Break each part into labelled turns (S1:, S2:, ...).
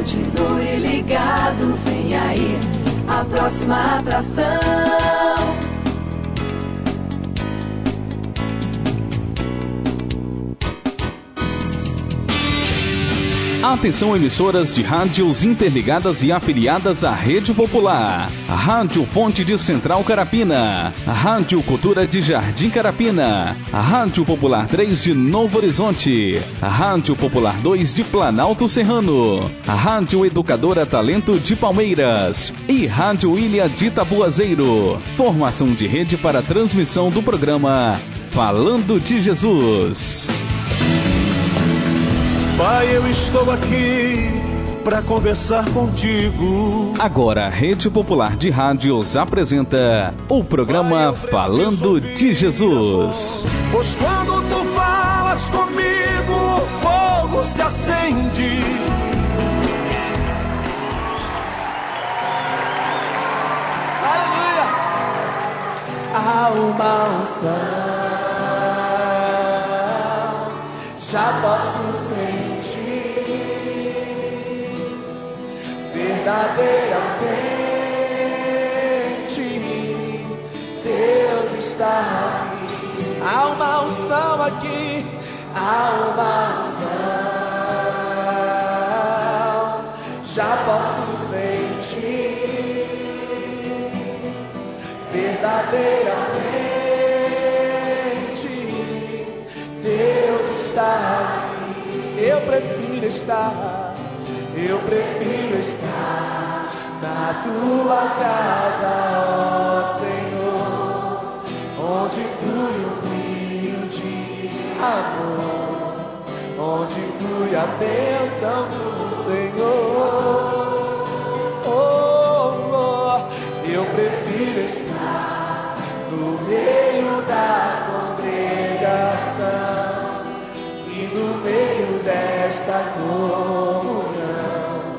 S1: Continue ligado, vem aí a próxima atração.
S2: Atenção, emissoras de rádios interligadas e afiliadas à Rede Popular. A Rádio Fonte de Central Carapina. A Rádio Cultura de Jardim Carapina. A Rádio Popular 3 de Novo Horizonte. A Rádio Popular 2 de Planalto Serrano. A Rádio Educadora Talento de Palmeiras. E Rádio Ilha de Itabuazeiro. Formação de rede para a transmissão do programa Falando de Jesus.
S3: Pai, eu estou aqui para conversar contigo.
S2: Agora a Rede Popular de Rádios apresenta o programa Falando de Jesus.
S3: Pois quando tu falas comigo, o fogo se acende. Aleluia! Há uma unção, já posso verdadeiramente Deus está aqui. Há uma unção aqui, há uma unção, já posso sentir verdadeiramente Deus está aqui. Eu prefiro estar na tua casa, ó Senhor, onde flui o rio de amor, onde flui a bênção do Senhor. Eu prefiro estar no meio da congregação e no meio desta comunhão,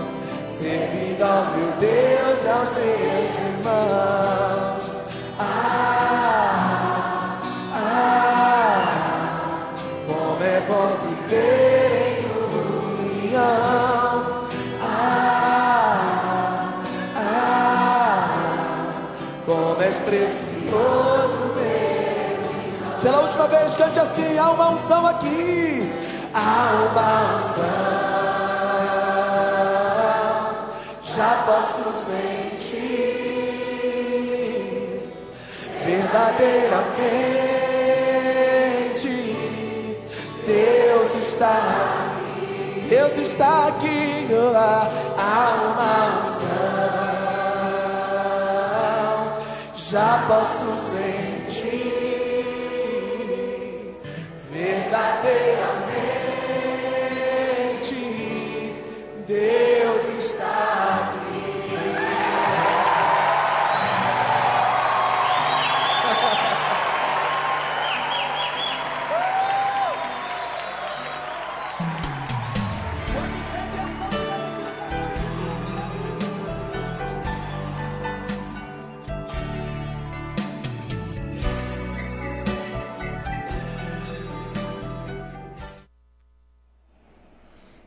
S3: servindo ao meu Deus e aos meus irmãos. Como é bom viver em união. Como és precioso, Deus. Pela última vez, cante assim: há uma unção aqui, há uma unção, já posso sentir verdadeiramente Deus está aqui. Deus está aqui. Há uma unção, já posso sentir verdadeiramente Deus está aqui.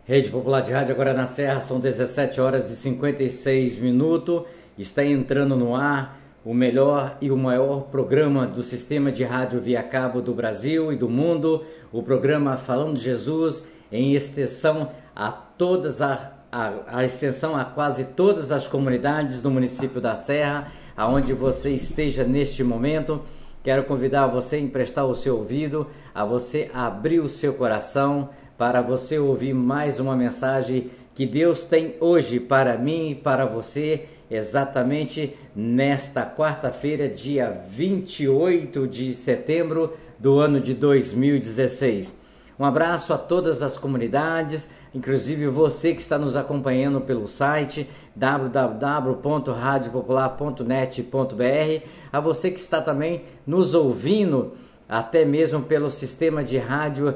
S4: Rede Popular de Rádio agora na Serra, são 17 horas e 56 minutos. Está entrando no ar o melhor e o maior programa do sistema de rádio via cabo do Brasil e do mundo, o programa Falando de Jesus, em extensão a todas a extensão a quase todas as comunidades do município da Serra, aonde você esteja neste momento. Quero convidar você a emprestar o seu ouvido, a você abrir o seu coração, para você ouvir mais uma mensagem que Deus tem hoje para mim e para você, exatamente nesta quarta-feira, dia 28 de setembro do ano de 2016. Um abraço a todas as comunidades, inclusive você que está nos acompanhando pelo site www.radiopopular.net.br, a você que está também nos ouvindo até mesmo pelo sistema de rádio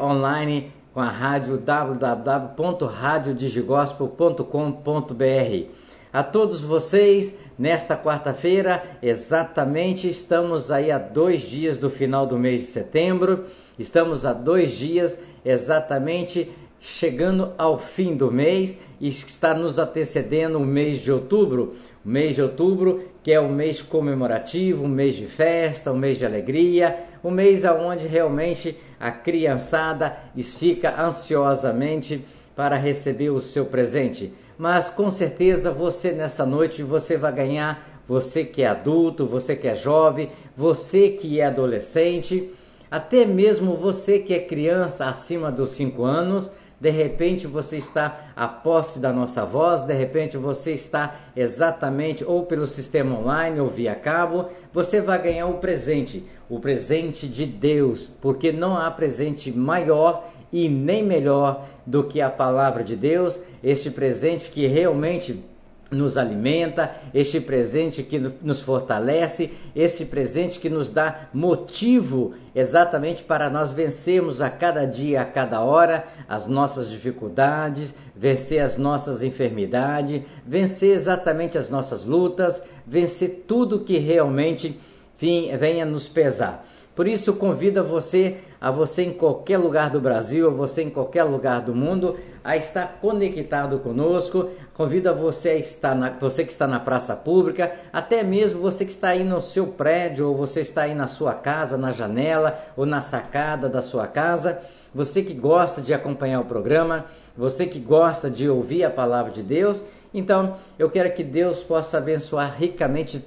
S4: online com a rádio www.radiodigigospel.com.br. A todos vocês, nesta quarta-feira, exatamente, estamos aí a 2 dias do final do mês de setembro, estamos a 2 dias exatamente chegando ao fim do mês e está nos antecedendo o mês de outubro. O mês de outubro, que é um mês comemorativo, um mês de festa, um mês de alegria, um mês onde realmente a criançada fica ansiosamente para receber o seu presente. Mas com certeza você nessa noite você vai ganhar, você que é adulto, você que é jovem, você que é adolescente, até mesmo você que é criança acima dos 5 anos, de repente você está a posse da nossa voz, de repente você está exatamente ou pelo sistema online ou via cabo, você vai ganhar o presente de Deus, porque não há presente maior e nem melhor do que a palavra de Deus, este presente que realmente nos alimenta, este presente que nos fortalece, este presente que nos dá motivo exatamente para nós vencermos a cada dia, a cada hora, as nossas dificuldades, vencer as nossas enfermidades, vencer exatamente as nossas lutas, vencer tudo que realmente venha nos pesar. Por isso, convido a você em qualquer lugar do Brasil, a você em qualquer lugar do mundo, a estar conectado conosco. Convido a você a estar você que está na praça pública, até mesmo você que está aí no seu prédio, ou você está aí na sua casa, na janela, ou na sacada da sua casa. Você que gosta de acompanhar o programa, você que gosta de ouvir a palavra de Deus. Então, eu quero que Deus possa abençoar ricamente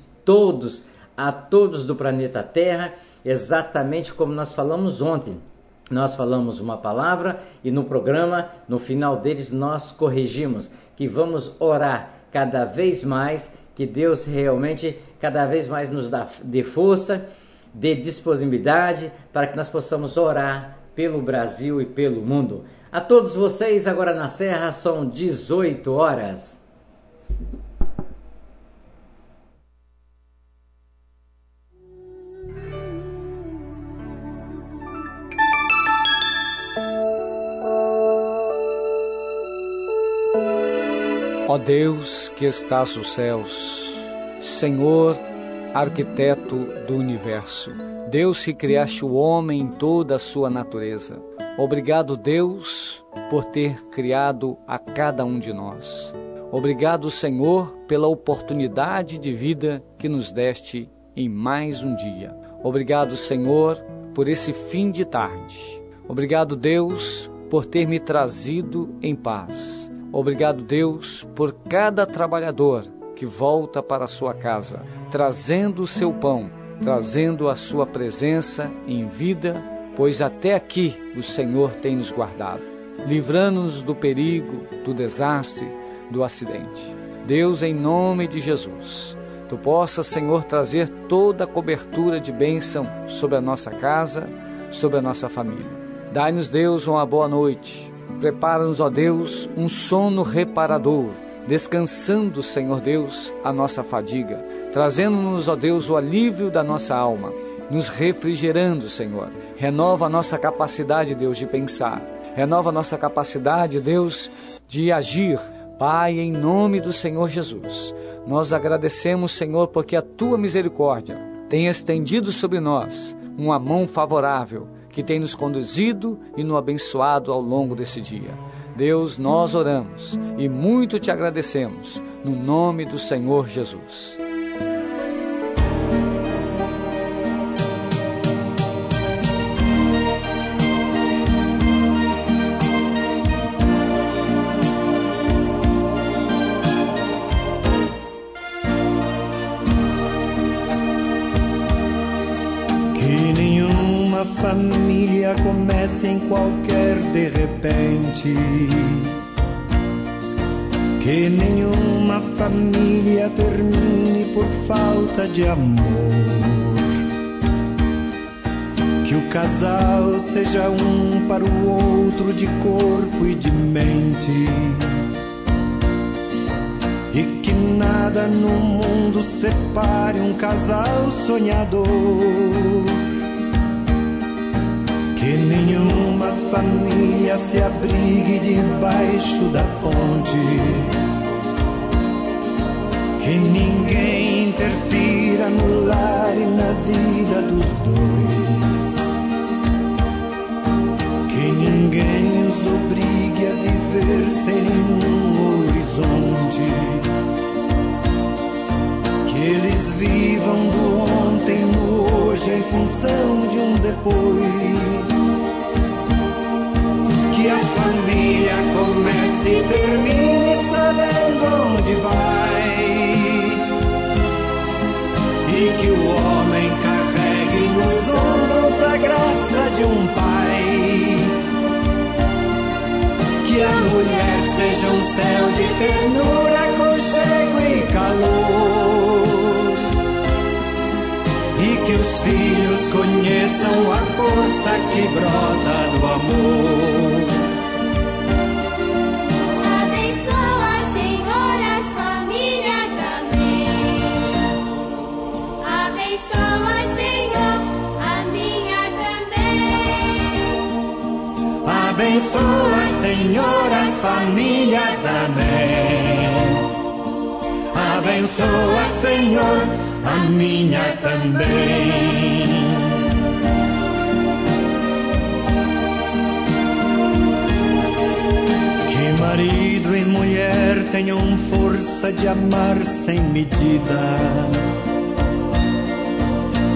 S4: a todos do planeta Terra, exatamente como nós falamos ontem. Nós falamos uma palavra e no programa, no final deles, nós corrigimos que vamos orar cada vez mais, que Deus realmente cada vez mais nos dê força, dê disponibilidade para que nós possamos orar pelo Brasil e pelo mundo. A todos vocês, agora na Serra, são 18 horas.
S5: Ó Deus que estás nos céus, Senhor, arquiteto do universo, Deus que criaste o homem em toda a sua natureza. Obrigado, Deus, por ter criado a cada um de nós. Obrigado, Senhor, pela oportunidade de vida que nos deste em mais um dia. Obrigado, Senhor, por esse fim de tarde. Obrigado, Deus, por ter me trazido em paz. Obrigado, Deus, por cada trabalhador que volta para a sua casa, trazendo o seu pão, trazendo a sua presença em vida, pois até aqui o Senhor tem nos guardado, livrando-nos do perigo, do desastre, do acidente. Deus, em nome de Jesus, Tu possas, Senhor, trazer toda a cobertura de bênção sobre a nossa casa, sobre a nossa família. Dai-nos, Deus, uma boa noite. Prepara-nos, ó Deus, um sono reparador, descansando, Senhor Deus, a nossa fadiga, trazendo-nos, ó Deus, o alívio da nossa alma, nos refrigerando, Senhor. Renova a nossa capacidade, Deus, de pensar, renova a nossa capacidade, Deus, de agir. Pai, em nome do Senhor Jesus, nós agradecemos, Senhor, porque a Tua misericórdia tem estendido sobre nós uma mão favorável, que tem nos conduzido e nos abençoado ao longo desse dia. Deus, nós oramos e muito Te agradecemos, no nome do Senhor Jesus.
S6: Família comece em qualquer de repente, que nenhuma família termine por falta de amor, que o casal seja um para o outro de corpo e de mente, e que nada no mundo separe um casal sonhador. Que nenhuma família se abrigue debaixo da ponte, que ninguém interfira no lar e na vida dos dois, que ninguém os obrigue hoje em função de um depois. Que a família comece e termine sabendo onde vai, e que o homem carregue nos ombros a graça de um pai. Que a mulher seja um céu de ternura, aconchego e calor, e que os filhos conheçam a força que brota do amor.
S7: Abençoa, Senhor, as famílias, amém. Abençoa, Senhor, a minha também.
S6: Abençoa, Senhor, as famílias, amém. Abençoa, Senhor, a minha também. Que marido e mulher tenham força de amar sem medida.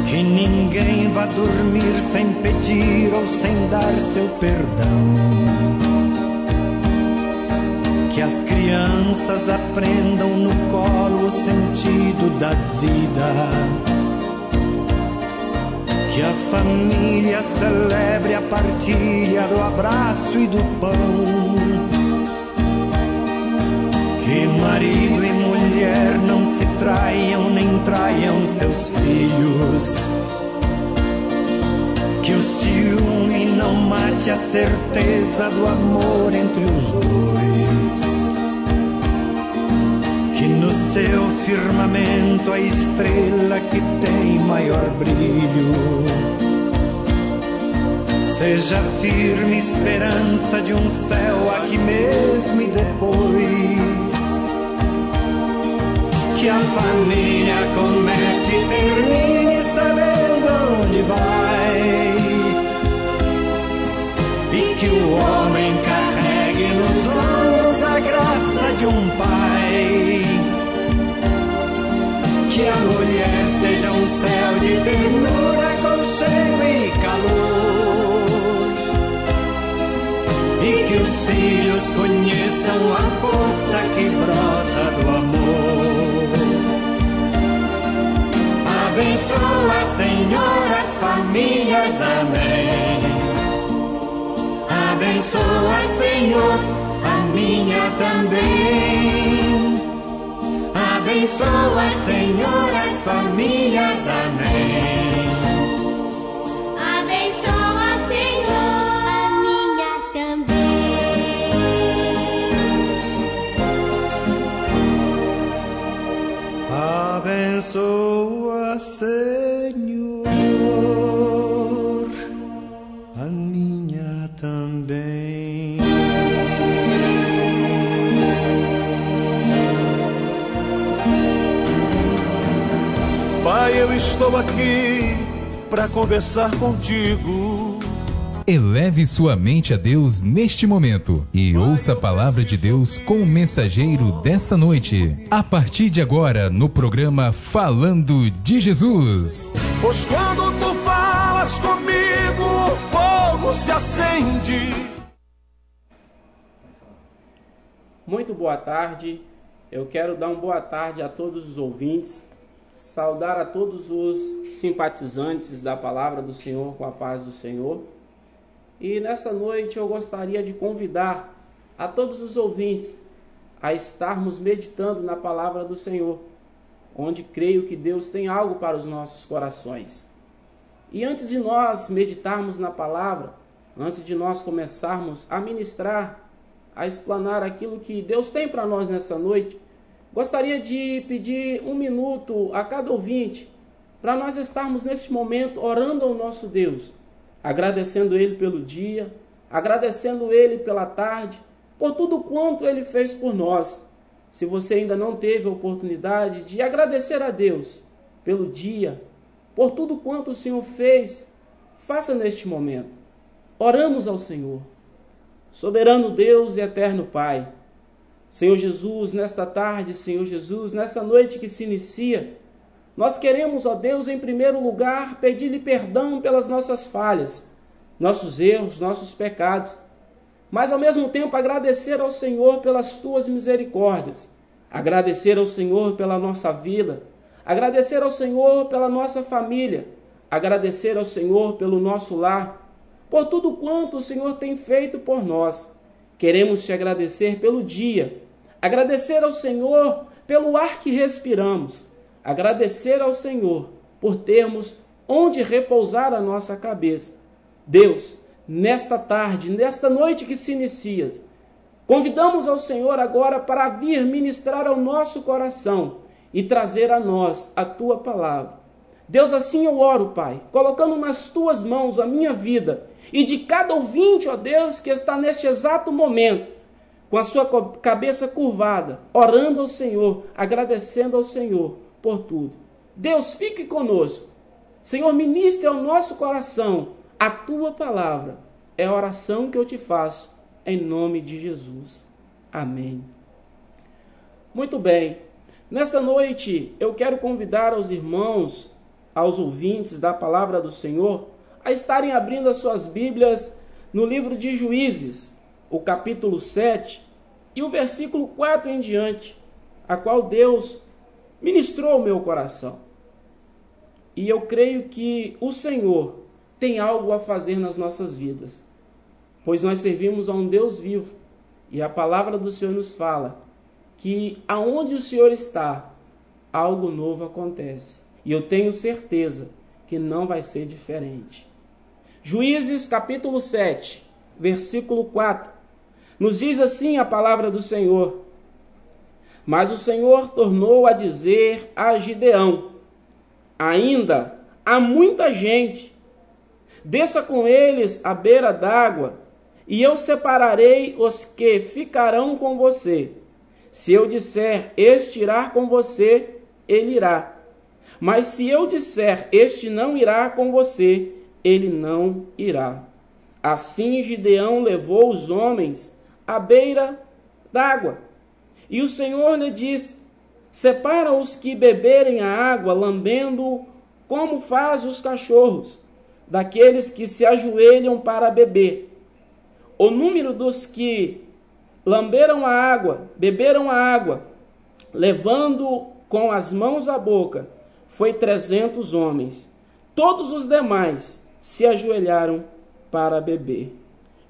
S6: Que ninguém vá dormir sem pedir ou sem dar seu perdão. Que as crianças aprendam no colo o sentido da vida. Que a família celebre a partilha do abraço e do pão. Que marido e mulher não se traiam nem traiam seus filhos. Que o ciúme não mate a certeza do amor entre os dois. Que no seu firmamento a estrela que tem maior brilho seja firme esperança de um céu aqui mesmo e depois. Que a família comece e termine sabendo onde vai, e que o homem carregue nos ombros a graça de um pai. Que a mulher seja um céu de ternura, aconchego e calor, e que os filhos conheçam a força que brota do amor. Abençoa, Senhor, as famílias, amém. Abençoa, Senhor, a minha também. Abençoa, Senhor, as famílias, amém.
S7: Abençoa, Senhor, a minha também.
S6: Abençoa, Senhor, a minha também.
S8: Pai, eu estou aqui para conversar contigo.
S9: Eleve sua mente a Deus neste momento e ouça a palavra de Deus com o mensageiro desta noite. A partir de agora, no programa Falando de Jesus.
S8: Pois quando tu falas comigo, o fogo se acende.
S10: Muito boa tarde. Eu quero dar uma boa tarde a todos os ouvintes. Saudar a todos os simpatizantes da palavra do Senhor com a paz do Senhor. E nesta noite eu gostaria de convidar a todos os ouvintes a estarmos meditando na palavra do Senhor, onde creio que Deus tem algo para os nossos corações. E antes de nós meditarmos na palavra, antes de nós começarmos a ministrar, a explanar aquilo que Deus tem para nós nesta noite, gostaria de pedir um minuto a cada ouvinte para nós estarmos neste momento orando ao nosso Deus, agradecendo Ele pelo dia, agradecendo Ele pela tarde, por tudo quanto Ele fez por nós. Se você ainda não teve a oportunidade de agradecer a Deus pelo dia, por tudo quanto o Senhor fez, faça neste momento. Oramos ao Senhor. Soberano Deus e eterno Pai, Senhor Jesus, nesta tarde, Senhor Jesus, nesta noite que se inicia, Nós queremos, ó Deus, em primeiro lugar, pedir-lhe perdão pelas nossas falhas, nossos erros, nossos pecados, mas ao mesmo tempo agradecer ao Senhor pelas tuas misericórdias, agradecer ao Senhor pela nossa vida, agradecer ao Senhor pela nossa família, agradecer ao Senhor pelo nosso lar, por tudo quanto o Senhor tem feito por nós. Queremos te agradecer pelo dia, agradecer ao Senhor pelo ar que respiramos, agradecer ao Senhor por termos onde repousar a nossa cabeça. Deus, nesta tarde, nesta noite que se inicia, convidamos ao Senhor agora para vir ministrar ao nosso coração e trazer a nós a tua palavra. Deus, assim eu oro, Pai, colocando nas tuas mãos a minha vida e de cada ouvinte, ó Deus, que está neste exato momento, com a sua cabeça curvada, orando ao Senhor, agradecendo ao Senhor por tudo. Deus, fique conosco. Senhor, ministre ao nosso coração a tua palavra. É a oração que eu te faço, em nome de Jesus. Amém. Muito bem. Nessa noite, eu quero convidar aos irmãos, aos ouvintes da palavra do Senhor, a estarem abrindo as suas Bíblias no livro de Juízes, o capítulo 7 e o versículo 4 em diante, a qual Deus ministrou ao meu coração. E eu creio que o Senhor tem algo a fazer nas nossas vidas, pois nós servimos a um Deus vivo, e a palavra do Senhor nos fala que aonde o Senhor está, algo novo acontece. E eu tenho certeza que não vai ser diferente. Juízes capítulo 7, versículo 4, nos diz assim a palavra do Senhor: Mas o Senhor tornou a dizer a Gideão: Ainda há muita gente, desça com eles à beira d'água, e eu separarei os que ficarão com você. Se eu disser, este irá com você, ele irá. Mas se eu disser, este não irá com você, ele não irá. Assim Gideão levou os homens à beira d'água. E o Senhor lhe disse: separa os que beberem a água, lambendo como faz os cachorros, daqueles que se ajoelham para beber. O número dos que lamberam a água, beberam a água, levando com as mãos à boca, foi 300 homens. Todos os demais se ajoelharam para beber.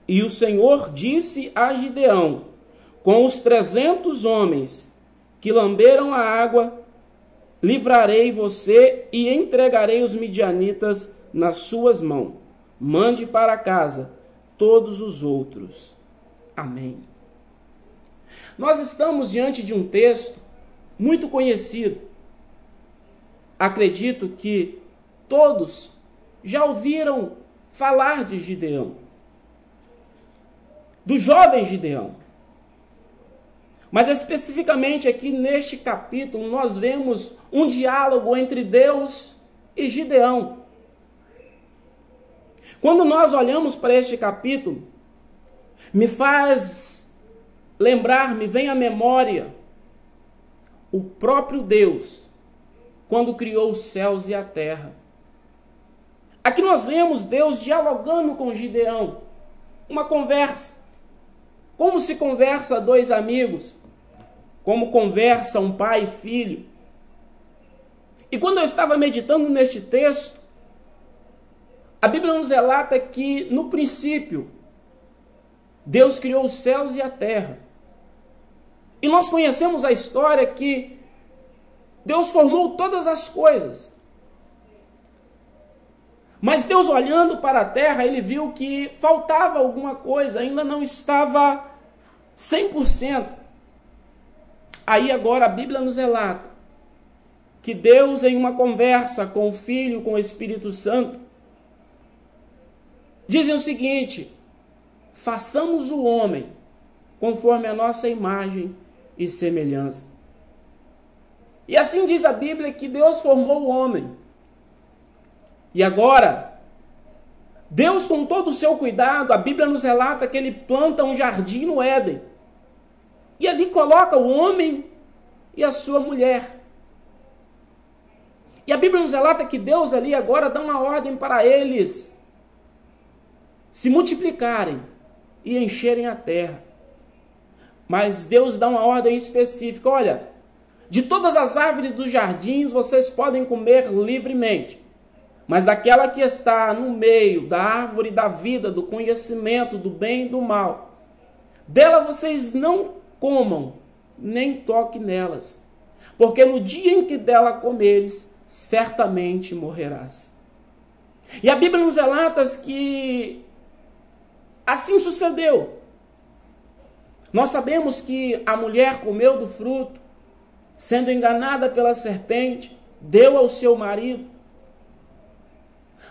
S10: E o Senhor disse a Gideão: com os 300 homens que lamberam a água, livrarei você e entregarei os midianitas nas suas mãos. Mande para casa todos os outros. Amém. Nós estamos diante de um texto muito conhecido. Acredito que todos já ouviram falar de Gideão, do jovem Gideão. Mas especificamente aqui neste capítulo nós vemos um diálogo entre Deus e Gideão. Quando nós olhamos para este capítulo, me faz lembrar, me vem à memória o próprio Deus, quando criou os céus e a terra. Aqui nós vemos Deus dialogando com Gideão, uma conversa. Como se conversa dois amigos, como conversa um pai e filho. E quando eu estava meditando neste texto, a Bíblia nos relata que, no princípio, Deus criou os céus e a terra. E nós conhecemos a história que Deus formou todas as coisas. Mas Deus, olhando para a terra, ele viu que faltava alguma coisa, ainda não estava 100%. Aí agora a Bíblia nos relata que Deus, em uma conversa com o Filho, com o Espírito Santo, dizem o seguinte: façamos o homem conforme a nossa imagem e semelhança. E assim diz a Bíblia que Deus formou o homem. E agora, Deus, com todo o seu cuidado, a Bíblia nos relata que ele planta um jardim no Éden. E ali coloca o homem e a sua mulher. E a Bíblia nos relata que Deus ali agora dá uma ordem para eles se multiplicarem e encherem a terra. Mas Deus dá uma ordem específica: olha, de todas as árvores dos jardins vocês podem comer livremente, mas daquela que está no meio da árvore da vida, do conhecimento do bem e do mal, dela vocês não comam, nem toquem nelas, porque no dia em que dela comeres, certamente morrerás. E a Bíblia nos relata que assim sucedeu. Nós sabemos que a mulher comeu do fruto, sendo enganada pela serpente, deu ao seu marido.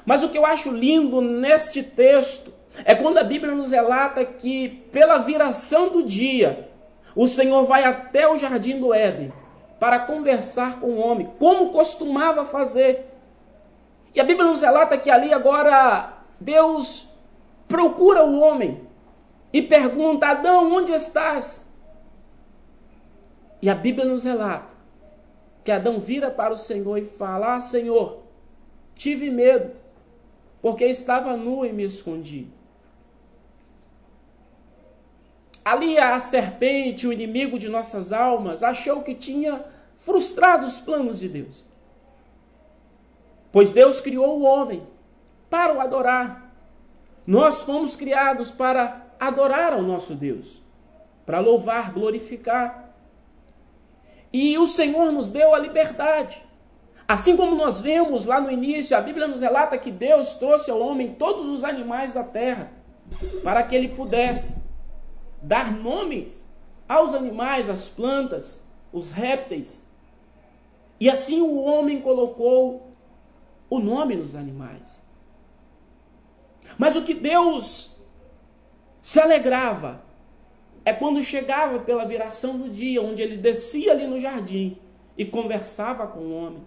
S10: Mas o que eu acho lindo neste texto é quando a Bíblia nos relata que, pela viração do dia, o Senhor vai até o jardim do Éden para conversar com o homem, como costumava fazer. E a Bíblia nos relata que ali agora Deus procura o homem e pergunta: Adão, onde estás? E a Bíblia nos relata que Adão vira para o Senhor e fala: Senhor, tive medo, porque estava nu e me escondi. Ali a serpente, o inimigo de nossas almas, achou que tinha frustrado os planos de Deus. Pois Deus criou o homem para o adorar. Nós fomos criados para adorar ao nosso Deus, para louvar, glorificar. E o Senhor nos deu a liberdade. Assim como nós vemos lá no início, a Bíblia nos relata que Deus trouxe ao homem todos os animais da terra, para que ele pudesse dar nomes aos animais, às plantas, os répteis. E assim o homem colocou o nome nos animais. Mas o que Deus se alegrava é quando chegava pela viração do dia, onde ele descia ali no jardim e conversava com o homem.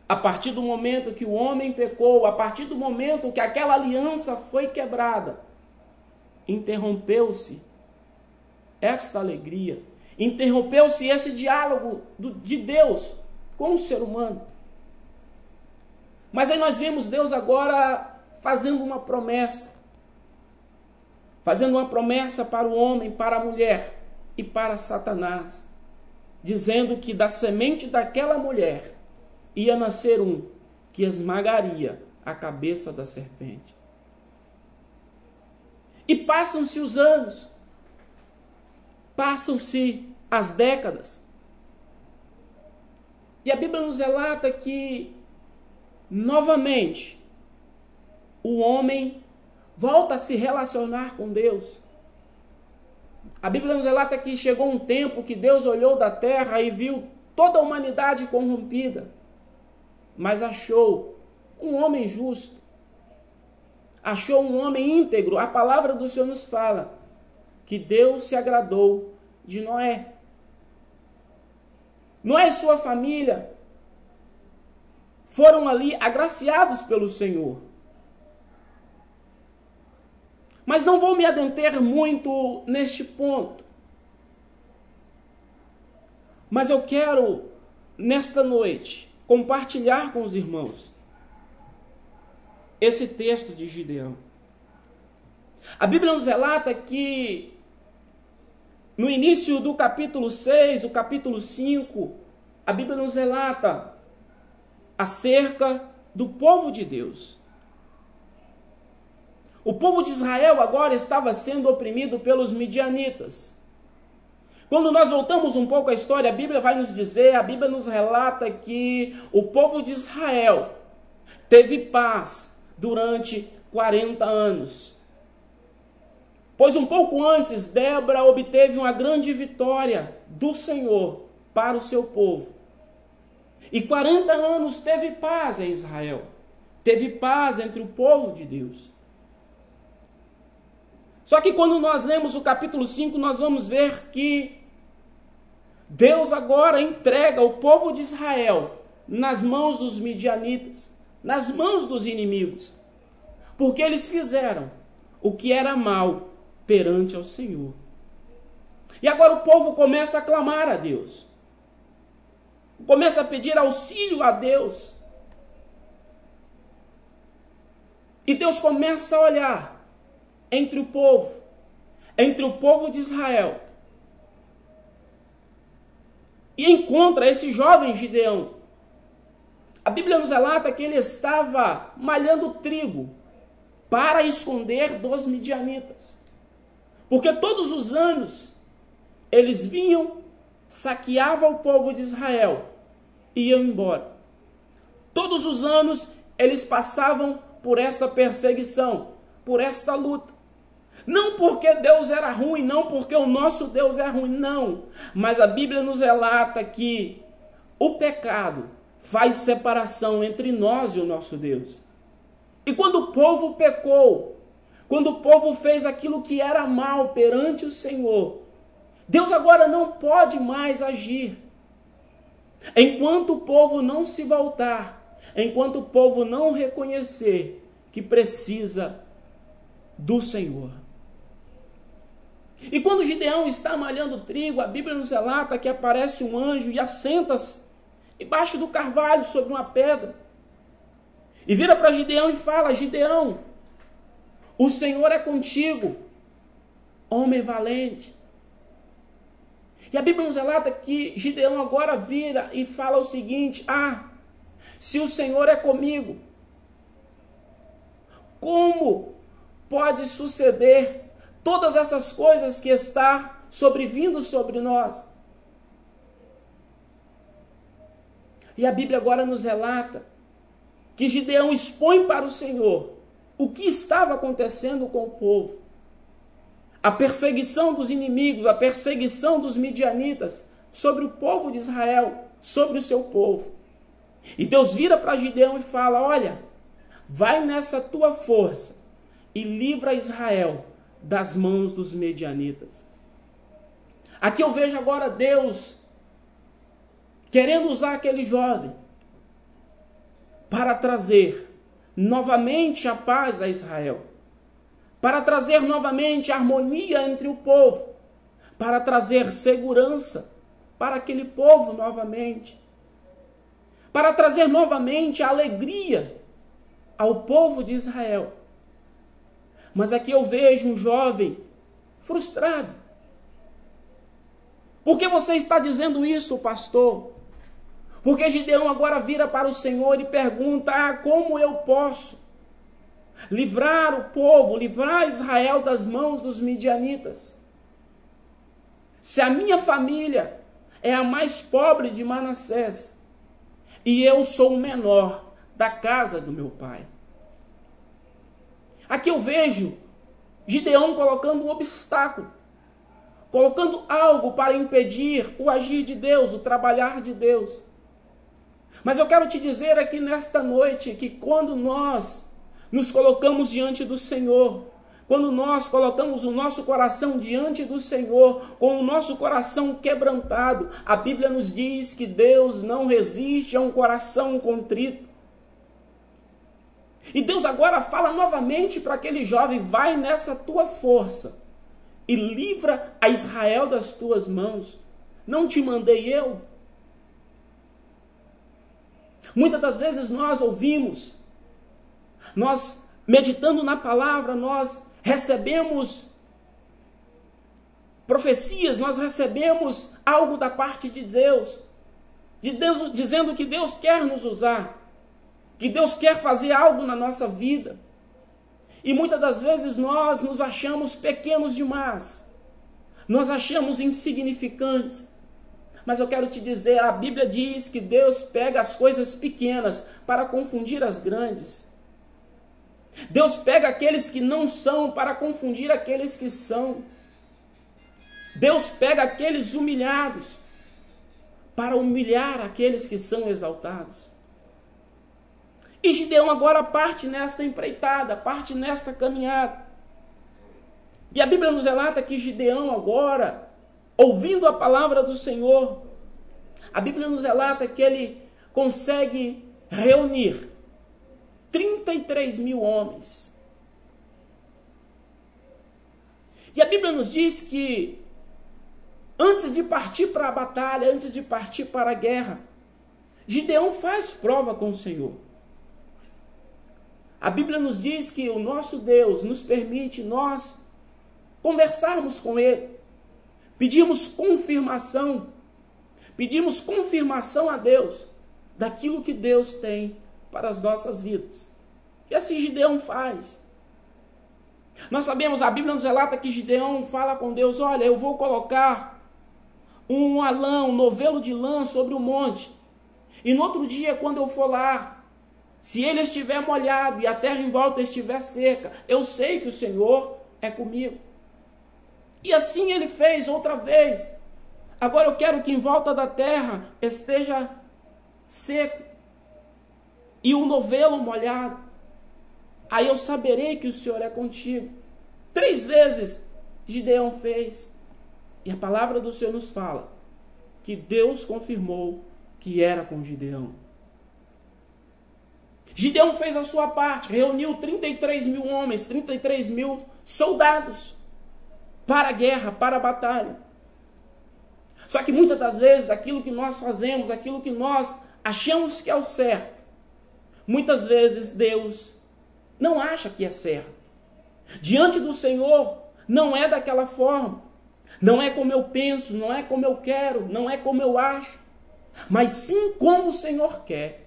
S10: A partir do momento que o homem pecou, a partir do momento que aquela aliança foi quebrada, interrompeu-se esta alegria, interrompeu-se esse diálogo de Deus com o ser humano. Mas aí nós vemos Deus agora fazendo uma promessa para o homem, para a mulher e para Satanás, dizendo que da semente daquela mulher ia nascer um que esmagaria a cabeça da serpente. E passam-se os anos, passam-se as décadas, e a Bíblia nos relata que, novamente, o homem volta a se relacionar com Deus. A Bíblia nos relata que chegou um tempo que Deus olhou da terra e viu toda a humanidade corrompida, mas achou um homem justo, achou um homem íntegro. A palavra do Senhor nos fala que Deus se agradou de Noé. Noé e sua família foram ali agraciados pelo Senhor. Mas não vou me adentrar muito neste ponto. Mas eu quero, nesta noite, compartilhar com os irmãos esse texto de Gideão. A Bíblia nos relata que no início do capítulo 6, o capítulo 5, a Bíblia nos relata acerca do povo de Deus. O povo de Israel agora estava sendo oprimido pelos midianitas. Quando nós voltamos um pouco à história, a Bíblia vai nos dizer, a Bíblia nos relata que o povo de Israel teve paz durante 40 anos. Pois um pouco antes, Débora obteve uma grande vitória do Senhor para o seu povo. E 40 anos teve paz em Israel. Teve paz entre o povo de Deus. Só que quando nós lemos o capítulo 5, nós vamos ver que Deus agora entrega o povo de Israel nas mãos dos midianitas, nas mãos dos inimigos, porque eles fizeram o que era mal perante ao Senhor. E agora o povo começa a clamar a Deus. começa a pedir auxílio a Deus. E Deus começa a olhar entre o povo de Israel, e encontra esse jovem Gideão. A Bíblia nos relata que ele estava malhando trigo para esconder dos midianitas. Porque todos os anos eles vinham, saqueavam o povo de Israel e iam embora. Todos os anos eles passavam por esta perseguição, por esta luta. Não porque Deus era ruim, não porque o nosso Deus é ruim, não. Mas a Bíblia nos relata que o pecado faz separação entre nós e o nosso Deus. E quando o povo pecou, quando o povo fez aquilo que era mal perante o Senhor, Deus agora não pode mais agir. Enquanto o povo não se voltar, enquanto o povo não reconhecer que precisa do Senhor. E quando Gideão está malhando trigo, a Bíblia nos relata que aparece um anjo e assenta-se embaixo do carvalho sobre uma pedra. E vira para Gideão e fala: Gideão, o Senhor é contigo, homem valente. E a Bíblia nos relata que Gideão agora vira e fala o seguinte: se o Senhor é comigo, como pode suceder todas essas coisas que está sobrevindo sobre nós? E a Bíblia agora nos relata que Gideão expõe para o Senhor o que estava acontecendo com o povo. A perseguição dos inimigos, a perseguição dos midianitas sobre o povo de Israel, sobre o seu povo. E Deus vira para Gideão e fala: olha, vai nessa tua força e livra Israel das mãos dos midianitas. Aqui eu vejo agora Deus querendo usar aquele jovem para trazer novamente a paz a Israel, para trazer novamente a harmonia entre o povo, para trazer segurança para aquele povo novamente, para trazer novamente a alegria ao povo de Israel. Mas aqui eu vejo um jovem frustrado. Por que você está dizendo isso, pastor? Porque Gideão agora vira para o Senhor e pergunta: como eu posso livrar o povo, livrar Israel das mãos dos midianitas? Se a minha família é a mais pobre de Manassés e eu sou o menor da casa do meu pai. Aqui eu vejo Gideão colocando um obstáculo, colocando algo para impedir o agir de Deus, o trabalhar de Deus. Mas eu quero te dizer aqui nesta noite que quando nós nos colocamos diante do Senhor, quando nós colocamos o nosso coração diante do Senhor, com o nosso coração quebrantado, a Bíblia nos diz que Deus não resiste a um coração contrito. E Deus agora fala novamente para aquele jovem: vai nessa tua força e livra a Israel das tuas mãos. Não te mandei eu? Muitas das vezes nós ouvimos, nós meditando na palavra, nós recebemos profecias, nós recebemos algo da parte de Deus dizendo que Deus quer nos usar, que Deus quer fazer algo na nossa vida. E muitas das vezes nós nos achamos pequenos demais, nós achamos insignificantes. Mas eu quero te dizer, a Bíblia diz que Deus pega as coisas pequenas para confundir as grandes. Deus pega aqueles que não são para confundir aqueles que são. Deus pega aqueles humilhados para humilhar aqueles que são exaltados. E Gideão agora parte nesta empreitada, parte nesta caminhada. E a Bíblia nos relata que Gideão agora, ouvindo a palavra do Senhor, a Bíblia nos relata que ele consegue reunir 33 mil homens. E a Bíblia nos diz que antes de partir para a batalha, antes de partir para a guerra, Gideão faz prova com o Senhor. A Bíblia nos diz que o nosso Deus nos permite nós conversarmos com Ele, pedimos confirmação a Deus daquilo que Deus tem para as nossas vidas. E assim Gideão faz. Nós sabemos, a Bíblia nos relata que Gideão fala com Deus: olha, eu vou colocar um novelo de lã sobre o monte, e no outro dia, quando eu for lá, se ele estiver molhado e a terra em volta estiver seca, eu sei que o Senhor é comigo. E assim ele fez outra vez. Agora eu quero que em volta da terra esteja seco e um novelo molhado. Aí eu saberei que o Senhor é contigo. 3 vezes Gideão fez. E a palavra do Senhor nos fala que Deus confirmou que era com Gideão. Gideão fez a sua parte, reuniu 33 mil homens, 33 mil soldados para a guerra, para a batalha. Só que muitas das vezes aquilo que nós fazemos, aquilo que nós achamos que é o certo, muitas vezes Deus não acha que é certo. Diante do Senhor não é daquela forma, não é como eu penso, não é como eu quero, não é como eu acho, mas sim como o Senhor quer.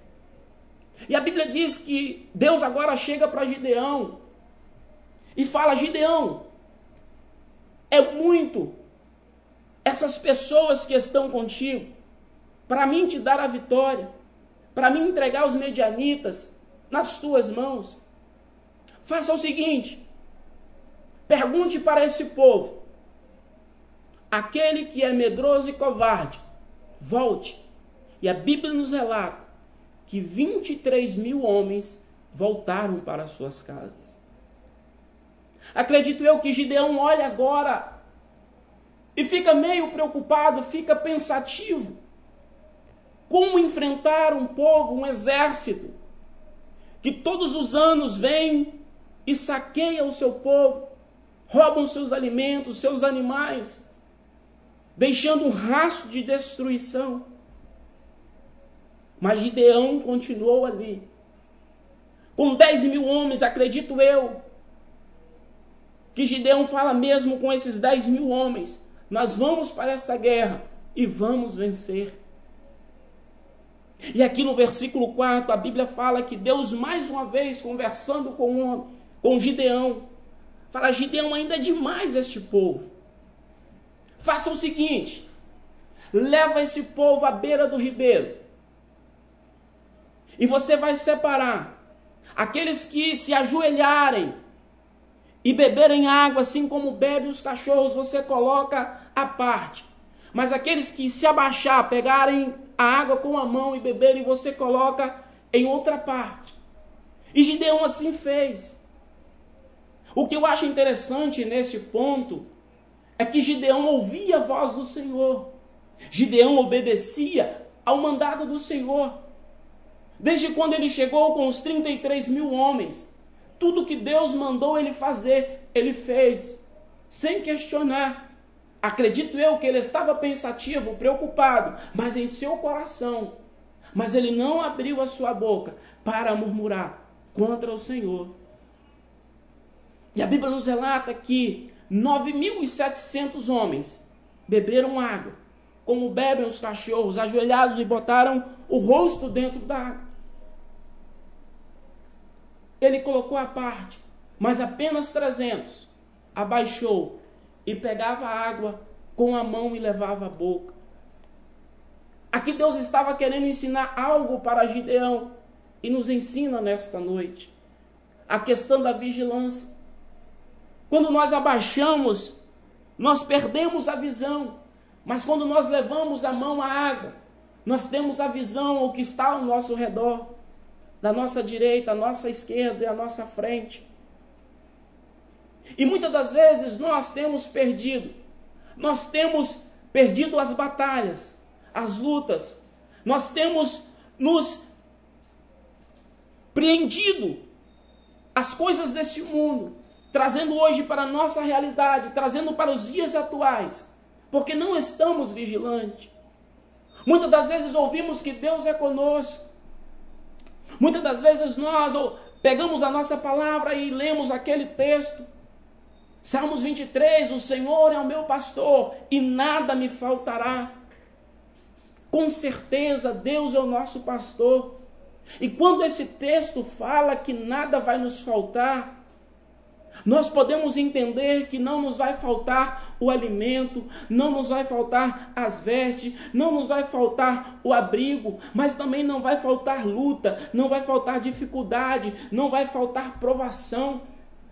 S10: E a Bíblia diz que Deus agora chega para Gideão e fala: Gideão, é muito essas pessoas que estão contigo para mim te dar a vitória, para mim entregar os medianitas nas tuas mãos. Faça o seguinte, pergunte para esse povo: aquele que é medroso e covarde, volte. E a Bíblia nos relata que 23 mil homens voltaram para suas casas. Acredito eu que Gideão olha agora e fica meio preocupado, fica pensativo. Como enfrentar um povo, um exército, que todos os anos vem e saqueia o seu povo, roubam seus alimentos, seus animais, deixando um rastro de destruição. Mas Gideão continuou ali. Com 10 mil homens, acredito eu, que Gideão fala mesmo com esses 10 mil homens: nós vamos para esta guerra e vamos vencer. E aqui no versículo 4, a Bíblia fala que Deus, mais uma vez, conversando com Gideão, fala: Gideão, ainda é demais este povo. Faça o seguinte, leva esse povo à beira do ribeiro, e você vai separar aqueles que se ajoelharem e beberem água, assim como bebem os cachorros, você coloca à parte. Mas aqueles que se abaixar, pegarem a água com a mão e beberem, você coloca em outra parte. E Gideão assim fez. O que eu acho interessante nesse ponto é que Gideão ouvia a voz do Senhor. Gideão obedecia ao mandado do Senhor. Desde quando ele chegou com os 33 mil homens, tudo que Deus mandou ele fazer, ele fez, sem questionar. Acredito eu que ele estava pensativo, preocupado, mas em seu coração. Mas ele não abriu a sua boca para murmurar contra o Senhor. E a Bíblia nos relata que 9.700 homens beberam água, como bebem os cachorros, ajoelhados, e botaram o rosto dentro da água. Ele colocou à parte, mas apenas 300 abaixou e pegava a água com a mão e levava à boca. Aqui Deus estava querendo ensinar algo para Gideão e nos ensina nesta noite. A questão da vigilância. Quando nós abaixamos, nós perdemos a visão. Mas quando nós levamos a mão à água, nós temos a visão ao que está ao nosso redor. Da nossa direita, a nossa esquerda e a nossa frente. E muitas das vezes nós temos perdido as batalhas, as lutas. Nós temos nos preendido as coisas deste mundo, trazendo hoje para a nossa realidade, trazendo para os dias atuais, porque não estamos vigilantes. Muitas das vezes ouvimos que Deus é conosco. Muitas das vezes nós pegamos a nossa palavra e lemos aquele texto. Salmos 23, o Senhor é o meu pastor e nada me faltará. Com certeza Deus é o nosso pastor. E quando esse texto fala que nada vai nos faltar, nós podemos entender que não nos vai faltar o alimento, não nos vai faltar as vestes, não nos vai faltar o abrigo, mas também não vai faltar luta, não vai faltar dificuldade, não vai faltar provação.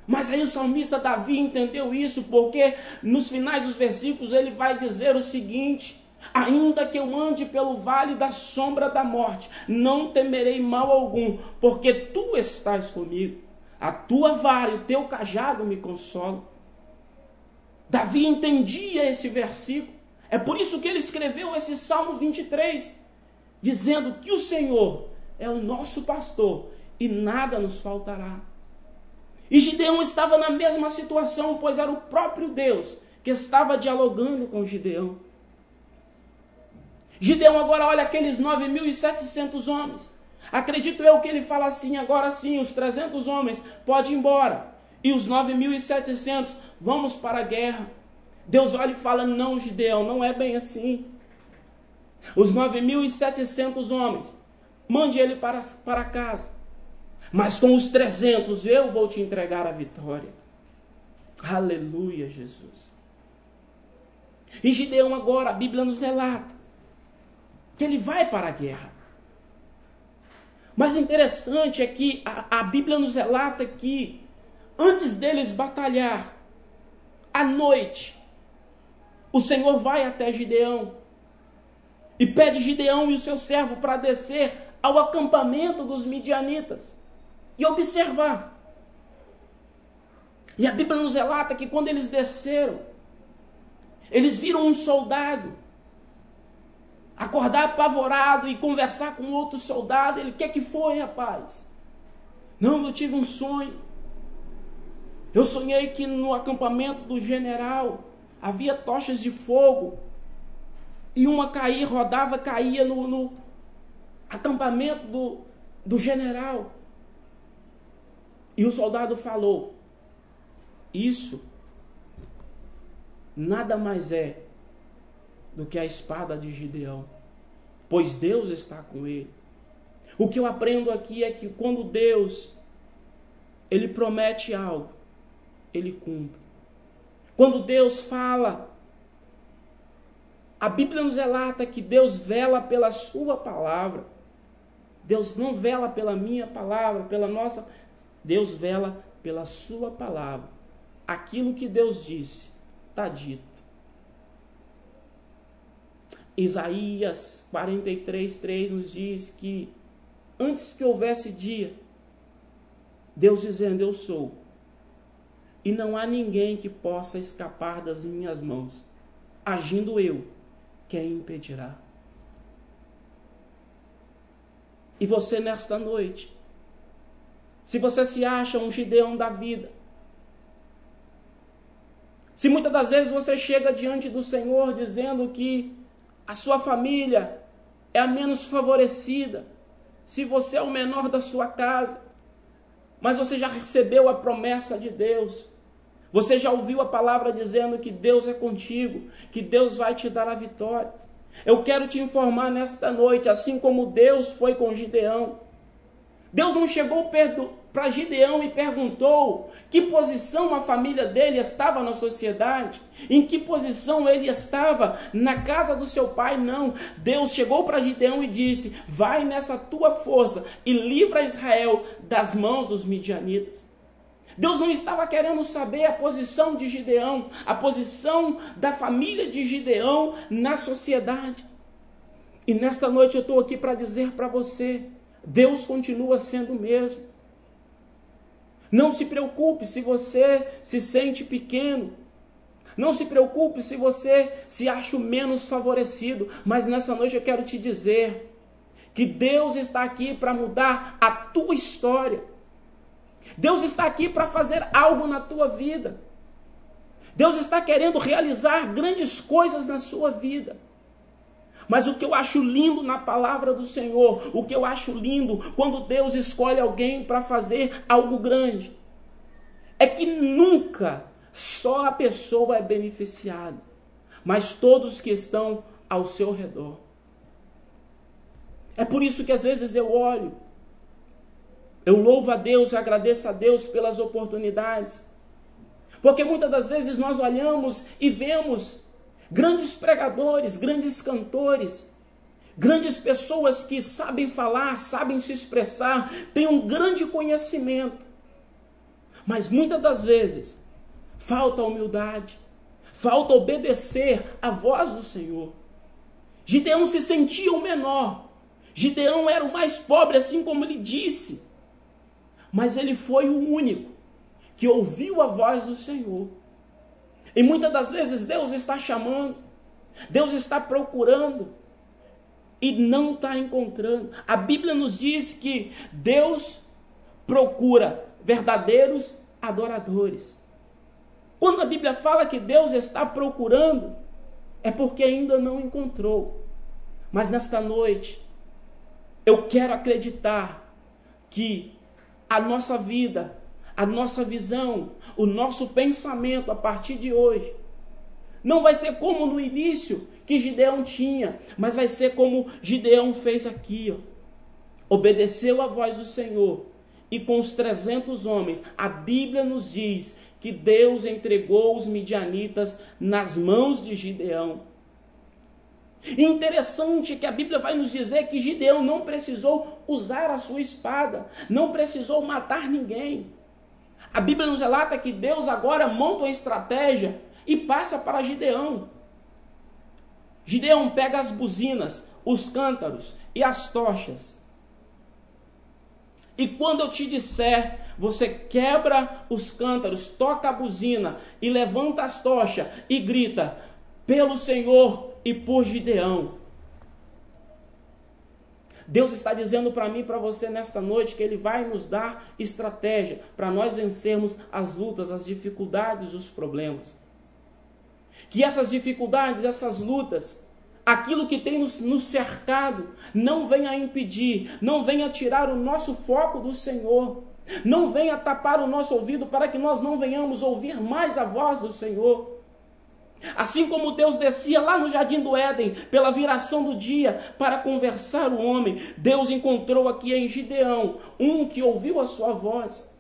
S10: Mas aí o salmista Davi entendeu isso, porque nos finais dos versículos ele vai dizer o seguinte: ainda que eu ande pelo vale da sombra da morte, não temerei mal algum, porque tu estás comigo. A tua vara e o teu cajado me consolam. Davi entendia esse versículo. É por isso que ele escreveu esse Salmo 23, dizendo que o Senhor é o nosso pastor e nada nos faltará. E Gideão estava na mesma situação, pois era o próprio Deus que estava dialogando com Gideão. Gideão agora olha aqueles 9.700 homens. Acredito eu que ele fala assim: agora sim, os 300 homens podem ir embora. E os 9.700, vamos para a guerra. Deus olha e fala: não, Gideão, não é bem assim. Os 9.700 homens, mande ele para casa. Mas com os 300 eu vou te entregar a vitória. Aleluia, Jesus. E Gideão agora, a Bíblia nos relata que ele vai para a guerra. Mas o interessante é que a Bíblia nos relata que antes deles batalhar, à noite, o Senhor vai até Gideão e pede Gideão e o seu servo para descer ao acampamento dos midianitas e observar. E a Bíblia nos relata que quando eles desceram, eles viram um soldado acordar apavorado e conversar com outro soldado. Ele: o que é que foi, rapaz? Não, eu tive um sonho. Eu sonhei que no acampamento do general havia tochas de fogo e uma caía no acampamento do general. E o soldado falou: isso nada mais é do que a espada de Gideão, pois Deus está com ele. O que eu aprendo aqui é que quando Deus, ele promete algo, ele cumpre. Quando Deus fala, a Bíblia nos relata que Deus vela pela sua palavra. Deus não vela pela minha palavra, pela nossa. Deus vela pela sua palavra. Aquilo que Deus disse, está dito. Isaías 43:3 nos diz que antes que houvesse dia, Deus dizendo: eu sou, e não há ninguém que possa escapar das minhas mãos. Agindo eu, quem impedirá? E você nesta noite, se você se acha um Gideão da vida, se muitas das vezes você chega diante do Senhor dizendo que a sua família é a menos favorecida, se você é o menor da sua casa, mas você já recebeu a promessa de Deus, você já ouviu a palavra dizendo que Deus é contigo, que Deus vai te dar a vitória. Eu quero te informar nesta noite, assim como Deus foi com Gideão, Deus não chegou para Gideão e perguntou que posição a família dele estava na sociedade, em que posição ele estava na casa do seu pai. Não, Deus chegou para Gideão e disse: vai nessa tua força e livra Israel das mãos dos midianitas. Deus não estava querendo saber a posição de Gideão, a posição da família de Gideão na sociedade. E nesta noite eu estou aqui para dizer para você: Deus continua sendo o mesmo. Não se preocupe se você se sente pequeno. Não se preocupe se você se acha menos favorecido. Mas nessa noite eu quero te dizer que Deus está aqui para mudar a tua história. Deus está aqui para fazer algo na tua vida. Deus está querendo realizar grandes coisas na sua vida. Mas o que eu acho lindo na palavra do Senhor, o que eu acho lindo quando Deus escolhe alguém para fazer algo grande, é que nunca só a pessoa é beneficiada, mas todos que estão ao seu redor. É por isso que às vezes eu olho, eu louvo a Deus e agradeço a Deus pelas oportunidades, porque muitas das vezes nós olhamos e vemos grandes pregadores, grandes cantores, grandes pessoas que sabem falar, sabem se expressar, têm um grande conhecimento, mas muitas das vezes falta humildade, falta obedecer à voz do Senhor. Gideão se sentia o menor, Gideão era o mais pobre, assim como ele disse, mas ele foi o único que ouviu a voz do Senhor. E muitas das vezes Deus está chamando, Deus está procurando e não está encontrando. A Bíblia nos diz que Deus procura verdadeiros adoradores. Quando a Bíblia fala que Deus está procurando, é porque ainda não encontrou. Mas nesta noite, eu quero acreditar que a nossa vida, a nossa visão, o nosso pensamento a partir de hoje, não vai ser como no início que Gideão tinha, mas vai ser como Gideão fez aqui, ó. Obedeceu a voz do Senhor, e com os 300 homens, a Bíblia nos diz que Deus entregou os midianitas nas mãos de Gideão. E interessante que a Bíblia vai nos dizer que Gideão não precisou usar a sua espada, não precisou matar ninguém. A Bíblia nos relata que Deus agora monta uma estratégia e passa para Gideão. Gideão pega as buzinas, os cântaros e as tochas. E quando eu te disser, você quebra os cântaros, toca a buzina e levanta as tochas e grita, pelo Senhor e por Gideão. Deus está dizendo para mim e para você nesta noite que Ele vai nos dar estratégia para nós vencermos as lutas, as dificuldades, os problemas. Que essas dificuldades, essas lutas, aquilo que tem nos cercado, não venha impedir, não venha tirar o nosso foco do Senhor, não venha tapar o nosso ouvido para que nós não venhamos ouvir mais a voz do Senhor. Assim como Deus descia lá no Jardim do Éden, pela viração do dia, para conversar o homem, Deus encontrou aqui em Gideão, um que ouviu a sua voz.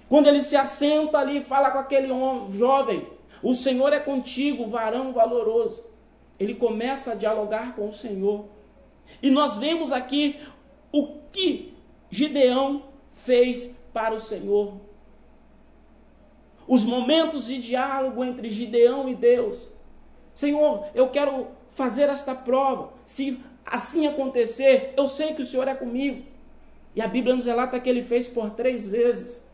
S10: Quando ele se assenta ali e fala com aquele homem, jovem, o Senhor é contigo, varão valoroso. Ele começa a dialogar com o Senhor. E nós vemos aqui o que Gideão fez para o Senhor. Os momentos de diálogo entre Gideão e Deus. Senhor, eu quero fazer esta prova. Se assim acontecer, eu sei que o Senhor é comigo. E a Bíblia nos relata que ele fez por 3 vezes.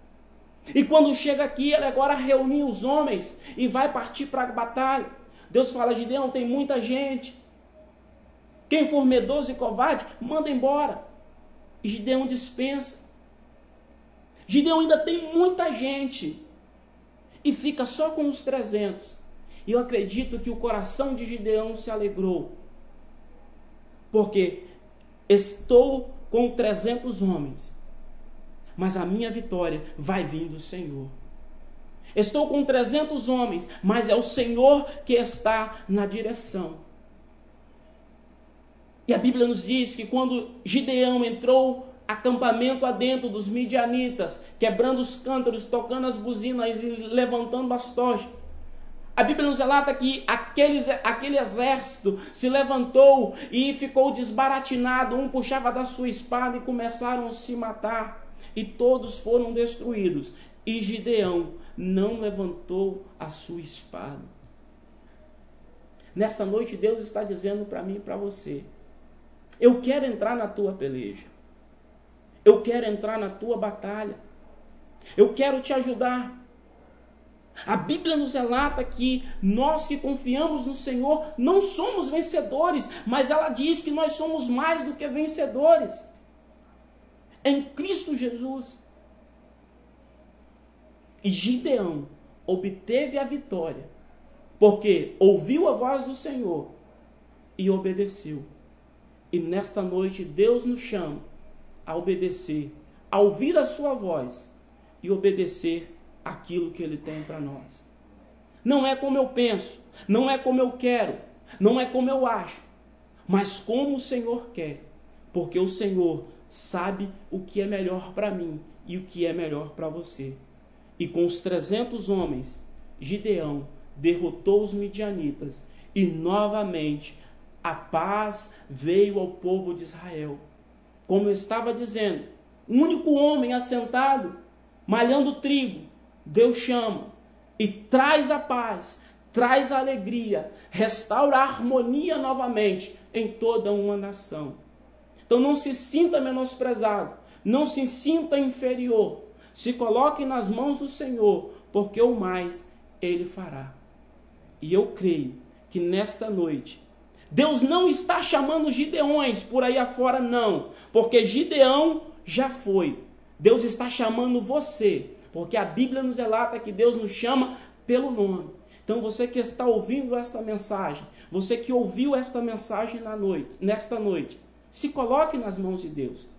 S10: E quando chega aqui, ele agora reúne os homens e vai partir para a batalha. Deus fala, Gideão, tem muita gente. Quem for medroso e covarde, manda embora. E Gideão dispensa. Gideão ainda tem muita gente. E fica só com os 300. E eu acredito que o coração de Gideão se alegrou. Porque estou com 300 homens. Mas a minha vitória vai vir do Senhor. Estou com 300 homens, mas é o Senhor que está na direção. E a Bíblia nos diz que quando Gideão entrou acampamento adentro dos midianitas, quebrando os cântaros, tocando as buzinas e levantando as tochas, a Bíblia nos relata que aquele exército se levantou e ficou desbaratinado, um puxava da sua espada e começaram a se matar, e todos foram destruídos. E Gideão não levantou a sua espada. Nesta noite Deus está dizendo para mim e para você, eu quero entrar na tua peleja, eu quero entrar na tua batalha, eu quero te ajudar. A Bíblia nos relata que nós que confiamos no Senhor não somos vencedores, mas ela diz que nós somos mais do que vencedores em Cristo Jesus. E Gideão obteve a vitória, porque ouviu a voz do Senhor e obedeceu. E nesta noite Deus nos chama a obedecer, a ouvir a sua voz e obedecer aquilo que Ele tem para nós. Não é como eu penso, não é como eu quero, não é como eu acho, mas como o Senhor quer, porque o Senhor sabe o que é melhor para mim e o que é melhor para você. E com os 300 homens, Gideão derrotou os midianitas e novamente a paz veio ao povo de Israel. Como eu estava dizendo, o único homem assentado, malhando trigo, Deus chama e traz a paz, traz a alegria, restaura a harmonia novamente em toda uma nação. Então não se sinta menosprezado, não se sinta inferior, se coloque nas mãos do Senhor, porque o mais Ele fará. E eu creio que nesta noite, Deus não está chamando Gideões por aí afora, não, porque Gideão já foi. Deus está chamando você, porque a Bíblia nos relata que Deus nos chama pelo nome. Então você que está ouvindo esta mensagem, você que ouviu esta mensagem nesta noite, se coloque nas mãos de Deus.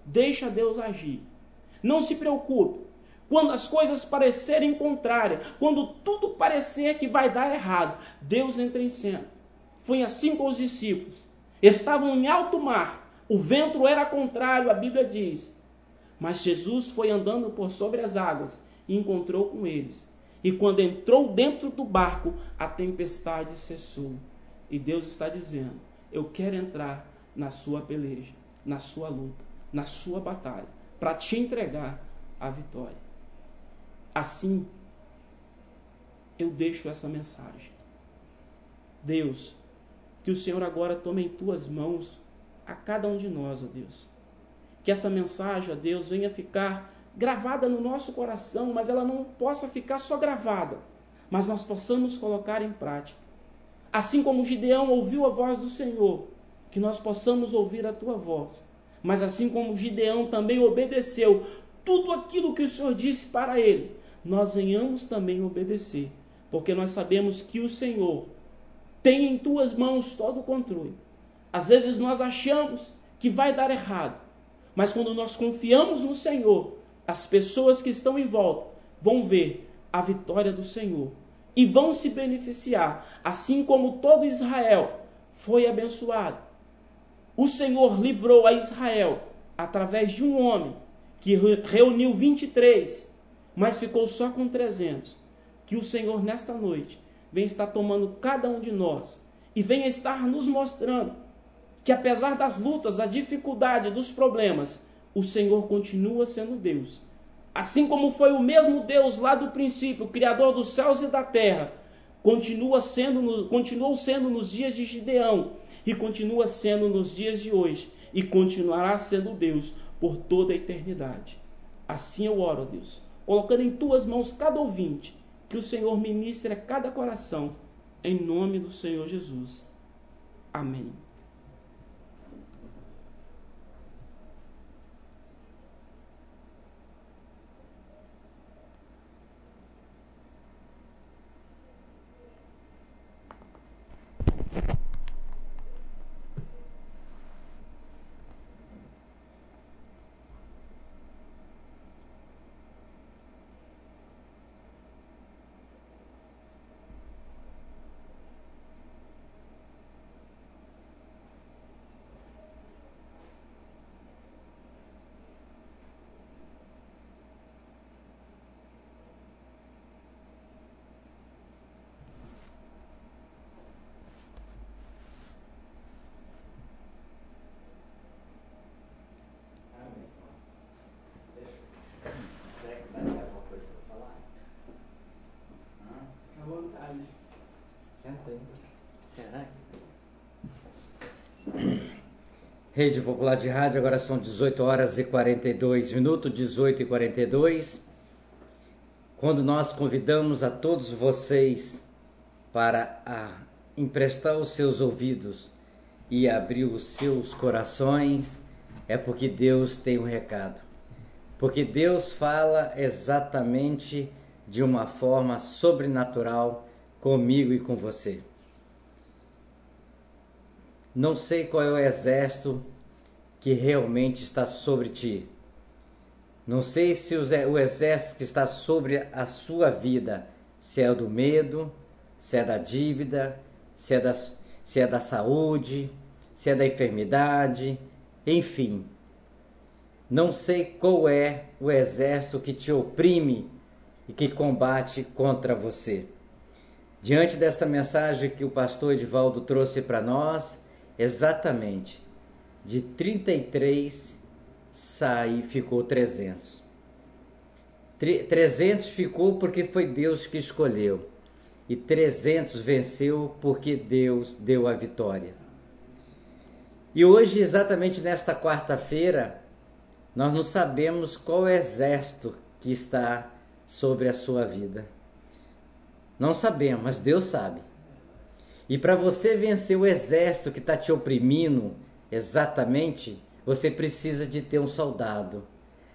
S10: Deixa Deus agir. Não se preocupe. Quando as coisas parecerem contrárias, quando tudo parecer que vai dar errado, Deus entra em cena. Foi assim com os discípulos. Estavam em alto mar, o vento era contrário, a Bíblia diz. Mas Jesus foi andando por sobre as águas e encontrou com eles. E quando entrou dentro do barco, a tempestade cessou. E Deus está dizendo, eu quero entrar na sua peleja, na sua luta, na sua batalha, para te entregar a vitória. Assim, eu deixo essa mensagem. Deus, que o Senhor agora tome em tuas mãos a cada um de nós, ó Deus. Que essa mensagem, ó Deus, venha ficar gravada no nosso coração, mas ela não possa ficar só gravada, mas nós possamos colocar em prática. Assim como Gideão ouviu a voz do Senhor, que nós possamos ouvir a tua voz. Mas assim como Gideão também obedeceu tudo aquilo que o Senhor disse para ele, nós venhamos também obedecer, porque nós sabemos que o Senhor tem em tuas mãos todo o controle. Às vezes nós achamos que vai dar errado, mas quando nós confiamos no Senhor, as pessoas que estão em volta vão ver a vitória do Senhor e vão se beneficiar, assim como todo Israel foi abençoado. O Senhor livrou a Israel através de um homem que reuniu 23, mas ficou só com 300. Que o Senhor nesta noite venha estar tomando cada um de nós e venha estar nos mostrando que apesar das lutas, da dificuldade, dos problemas, o Senhor continua sendo Deus. Assim como foi o mesmo Deus lá do princípio, o Criador dos céus e da terra, continuou sendo nos dias de Gideão e continua sendo nos dias de hoje e continuará sendo Deus por toda a eternidade. Assim eu oro, Deus, colocando em tuas mãos cada ouvinte, que o Senhor ministre a cada coração, em nome do Senhor Jesus. Amém.
S4: Rede Popular de Rádio, agora são 18 horas e 42 minutos, 18 e 42. Quando nós convidamos a todos vocês para emprestar os seus ouvidos e abrir os seus corações, é porque Deus tem um recado. Porque Deus fala exatamente de uma forma sobrenatural comigo e com você. Não sei qual é o exército que realmente está sobre ti. Não sei se o exército que está sobre a sua vida, se é o do medo, se é da dívida, se é da saúde, se é da enfermidade, enfim. Não sei qual é o exército que te oprime e que combate contra você. Diante dessa mensagem que o pastor Edivaldo trouxe para nós, exatamente, de 33 ficou 300. 300 ficou porque foi Deus que escolheu. E 300 venceu porque Deus deu a vitória. E hoje, exatamente nesta quarta-feira, nós não sabemos qual é o exército que está sobre a sua vida. Não sabemos, mas Deus sabe. E para você vencer o exército que está te oprimindo, exatamente, você precisa de ter um soldado.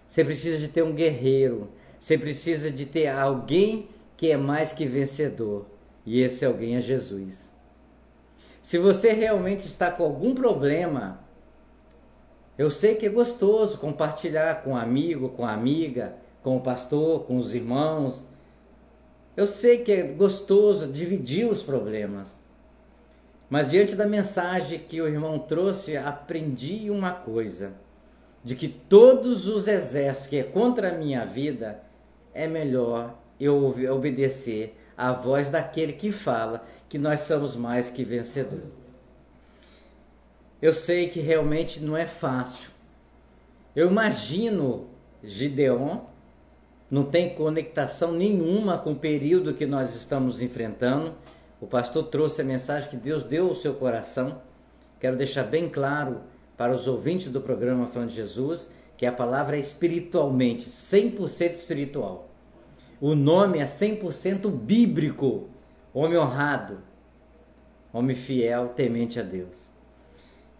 S4: Você precisa de ter um guerreiro. Você precisa de ter alguém que é mais que vencedor. E esse alguém é Jesus. Se você realmente está com algum problema, eu sei que é gostoso compartilhar com um amigo, com a amiga, com o pastor, com os irmãos. Eu sei que é gostoso dividir os problemas. Mas diante da mensagem que o irmão trouxe, aprendi uma coisa. De que todos os exércitos que é contra a minha vida, é melhor eu obedecer à voz daquele que fala que nós somos mais que vencedores. Eu sei que realmente não é fácil. Eu imagino Gideon, não tem conectação nenhuma com o período que nós estamos enfrentando. O pastor trouxe a mensagem que Deus deu ao seu coração. Quero deixar bem claro para os ouvintes do programa Falando de Jesus, que a palavra é espiritualmente, 100% espiritual. O nome é 100% bíblico. Homem honrado, homem fiel, temente a Deus.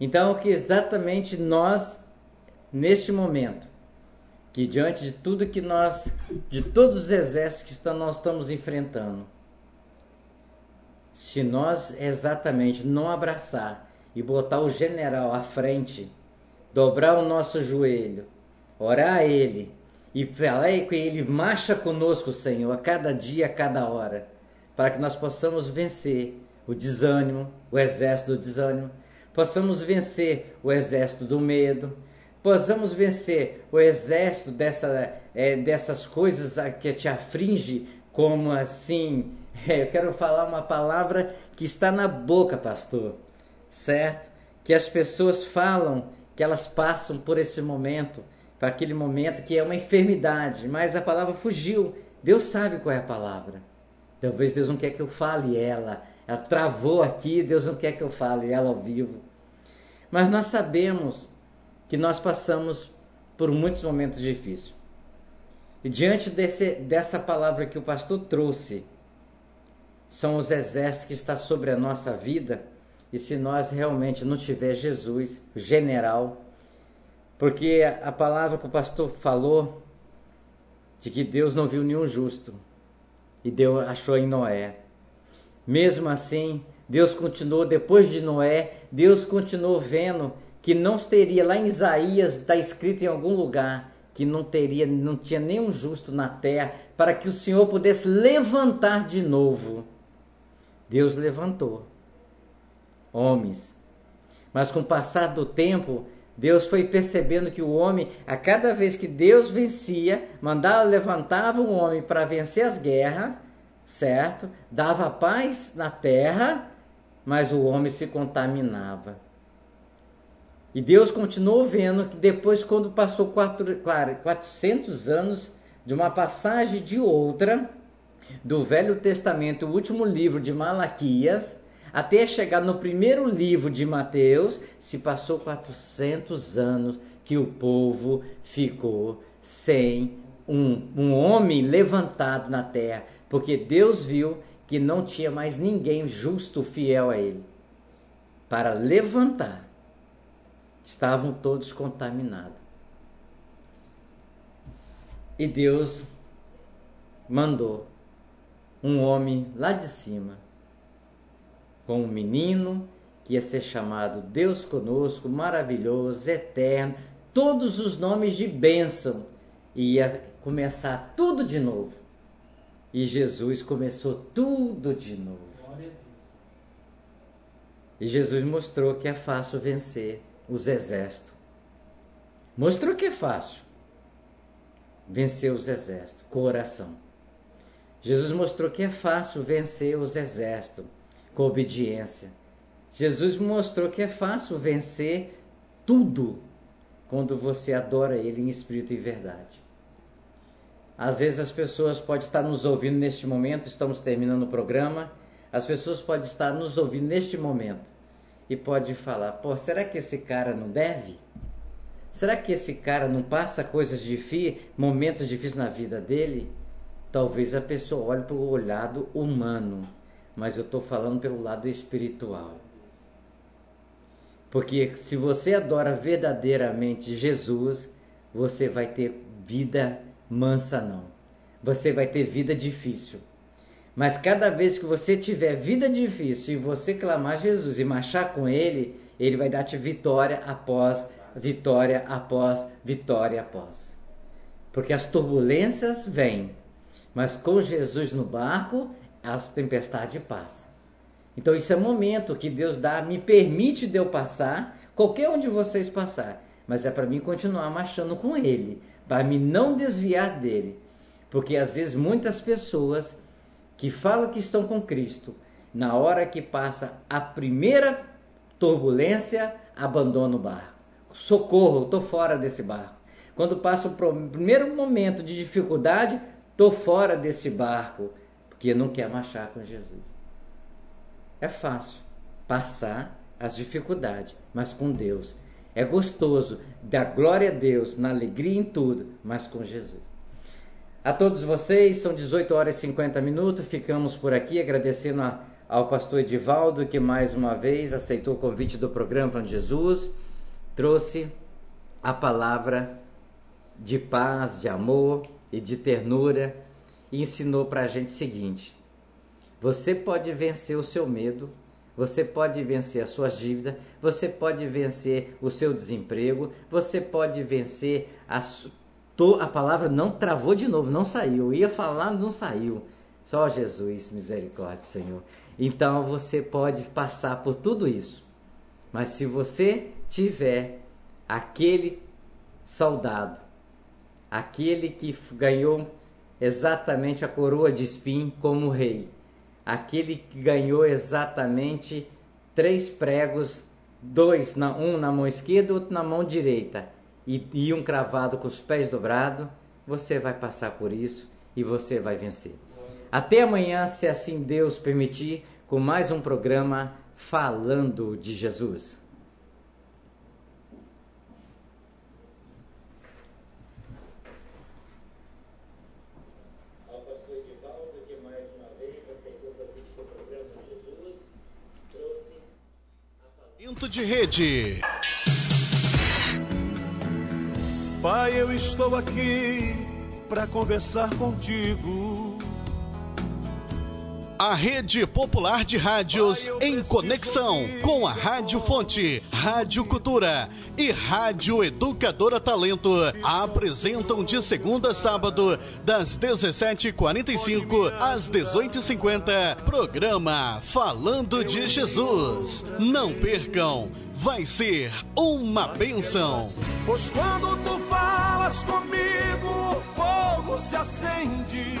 S4: Então, que exatamente nós, neste momento, que diante de tudo que de todos os exércitos que nós estamos enfrentando, se nós exatamente não abraçar e botar o general à frente, dobrar o nosso joelho, orar a Ele e falar que Ele marcha conosco, Senhor, a cada dia, a cada hora, para que nós possamos vencer o desânimo, o exército do desânimo, possamos vencer o exército do medo, possamos vencer o exército dessas coisas que te aflige, como assim, eu quero falar uma palavra que está na boca, pastor, certo? Que as pessoas falam que elas passam por esse momento, para aquele momento que é uma enfermidade, mas a palavra fugiu. Deus sabe qual é a palavra. Talvez Deus não quer que eu fale ela travou aqui, Deus não quer que eu fale ela ao vivo. Mas nós sabemos que nós passamos por muitos momentos difíceis. E diante dessa palavra que o pastor trouxe, são os exércitos que estão sobre a nossa vida, e se nós realmente não tiver Jesus, o general, porque a palavra que o pastor falou, de que Deus não viu nenhum justo, e Deus achou em Noé. Mesmo assim, Deus continuou, depois de Noé, Deus continuou vendo que não teria, lá em Isaías, está escrito em algum lugar, que não tinha nenhum justo na terra, para que o Senhor pudesse levantar de novo. Deus levantou homens. Mas com o passar do tempo, Deus foi percebendo que o homem, a cada vez que Deus vencia, levantava um homem para vencer as guerras, certo? Dava paz na terra, mas o homem se contaminava. E Deus continuou vendo que depois, quando passou 400 anos de uma passagem de outra, do Velho Testamento, o último livro de Malaquias, até chegar no primeiro livro de Mateus, se passou 400 anos que o povo ficou sem um homem levantado na terra, porque Deus viu que não tinha mais ninguém justo, fiel a Ele, para levantar. Estavam todos contaminados. E Deus mandou um homem lá de cima, com um menino que ia ser chamado Deus conosco, maravilhoso, eterno, todos os nomes de bênção, e ia começar tudo de novo. E Jesus começou tudo de novo. E Jesus mostrou que é fácil vencer os exércitos. Mostrou que é fácil vencer os exércitos com oração. Jesus mostrou que é fácil vencer os exércitos com obediência. Jesus mostrou que é fácil vencer tudo quando você adora Ele em espírito e verdade. Às vezes as pessoas podem estar nos ouvindo neste momento, estamos terminando o programa, as pessoas podem estar nos ouvindo neste momento e podem falar, pô, será que esse cara não deve? Será que esse cara não passa coisas difíceis, momentos difíceis na vida dele? Talvez a pessoa olhe pelo lado humano, mas eu estou falando pelo lado espiritual. Porque se você adora verdadeiramente Jesus, você vai ter vida mansa não. Você vai ter vida difícil. Mas cada vez que você tiver vida difícil e você clamar Jesus e marchar com Ele, Ele vai dar-te vitória após vitória após vitória após. Porque as turbulências vêm, mas com Jesus no barco, as tempestades passam. Então isso é o momento que Deus dá, me permite de eu passar, qualquer um de vocês passar, mas é para mim continuar marchando com Ele, para me não desviar dele. Porque às vezes muitas pessoas que falam que estão com Cristo, na hora que passa a primeira turbulência, abandonam o barco. Socorro, estou fora desse barco. Quando passa o primeiro momento de dificuldade, estou fora desse barco, porque não quer marchar com Jesus. É fácil passar as dificuldades, mas com Deus. É gostoso, dar glória a Deus, na alegria em tudo, mas com Jesus. A todos vocês, são 18 horas e 50 minutos, ficamos por aqui agradecendo ao pastor Edivaldo, que mais uma vez aceitou o convite do programa Falando de Jesus, trouxe a palavra de paz, de amor e de ternura e ensinou para a gente o seguinte: você pode vencer o seu medo, você pode vencer as suas dívidas, você pode vencer o seu desemprego, você pode vencer a palavra não travou de novo, não saiu. Eu ia falar, não saiu. Só Jesus, misericórdia, Senhor. Então você pode passar por tudo isso. Mas se você tiver aquele soldado, aquele que ganhou exatamente a coroa de espinho como rei, aquele que ganhou exatamente 3 pregos, 2, um na mão esquerda e outro na mão direita, e um cravado com os pés dobrados, você vai passar por isso e você vai vencer. Até amanhã, se assim Deus permitir, com mais um programa Falando de Jesus.
S8: De rede. Pai, eu estou aqui para conversar contigo. A Rede Popular de Rádios em conexão com a Rádio Fonte, Rádio Cultura e Rádio Educadora Talento apresentam de segunda a sábado, das 17h45 às 18h50, programa Falando de Jesus. Não percam, vai ser uma bênção. Pois quando tu falas comigo, o fogo se acende.